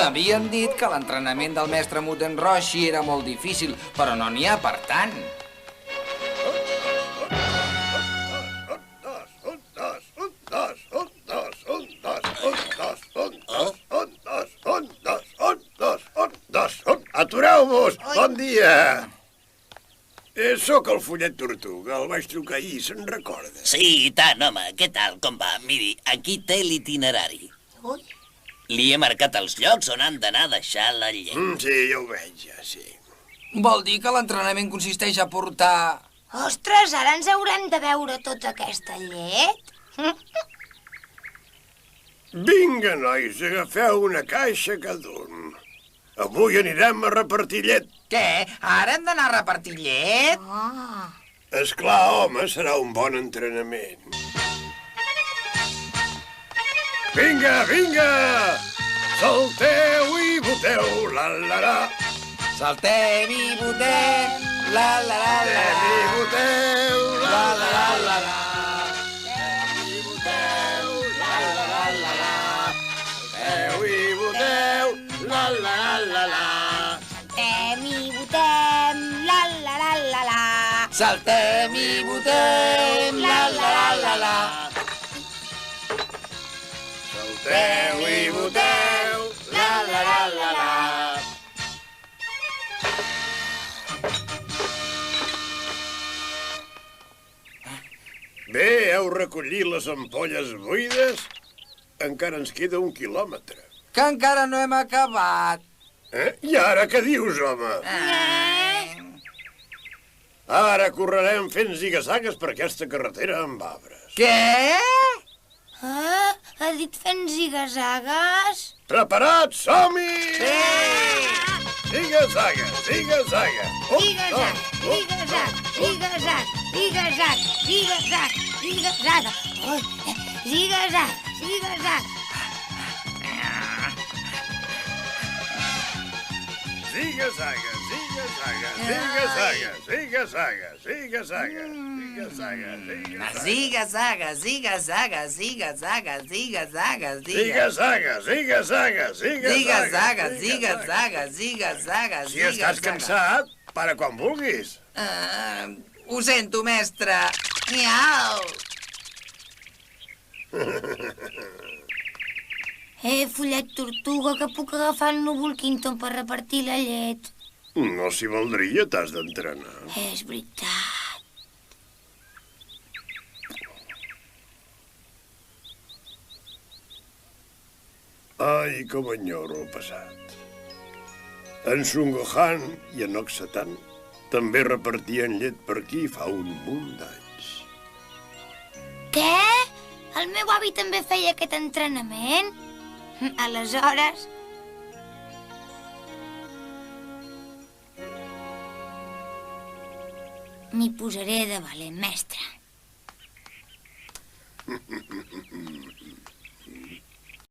M'havien dit que l'entrenament del mestre Muten Roshi era molt difícil, però no n'hi ha per tant. Atureu-vos! Bon dia! Sóc el Follet Tortuga, el vaig trucar ahir, se'n recorda? Sí, i tant, home. Què tal, com va? Miri, aquí té l'itinerari. Ui, Li he marcat els llocs on han d'anar a deixar la llet. Sí, ja ho veig, ja, sí. Vol dir que l'entrenament consisteix a portar... ostres, ara ens haurem de beure tota aquesta llet? Vinga, nois, agafeu una caixa cada un. Avui anirem a repartir llet. Què? Ara hem d'anar a repartir llet? Ah, Esclar, home, serà un bon entrenament. Vinga, vinga! Salteu i boteu, la-la-la. Saltem i botem, la la la la. Saltem i boteu, La-la-la-la-la. Salteu i boteu, la-la-la-la. saltem i botem, la la la la la. Saltem i botem, la la la la la. Salteu i boteu, la-la-la-la-la. Bé, heu recollit les ampolles buides? Encara ens queda 1 quilòmetre. Que encara no hem acabat. I ara què dius, home? Ara correrem fent ziga-zagues per aquesta carretera amb arbres. Què? Ah, ha dit fent ziga-zagues? Preparats? Som-hi! Sí! Ziga-zaga, ziga-zaga. Ziga-zag, ziga-zag, ziga-zag, ziga-zag, ziga-zag, ziga-zaga. Ui, ziga-zag, ziga-zag. Ziga-zaga, ziga-zaga, ziga-zaga, ziga-zaga, ziga-zaga, ziga-zaga, Ziga-zaga, ziga-zaga, ziga-zaga, ziga-zaga, ziga-zaga, ziga-zaga, ziga-zaga, ziga-zaga, ziga-zaga, Si estàs cansat, para quan vulguis. Ho sento, mestre. Miau. Follet Tortuga, que puc agafar el núvol Quinton per repartir la llet. No s'hi valdria, t'has d'entrenar. És veritat. Ai, com enyoro el passat. En Son Gohan i en Oxatan també repartien llet per aquí fa un munt d'anys. Què? El meu avi també feia aquest entrenament? Aleshores... m'hi posaré de valent, mestre.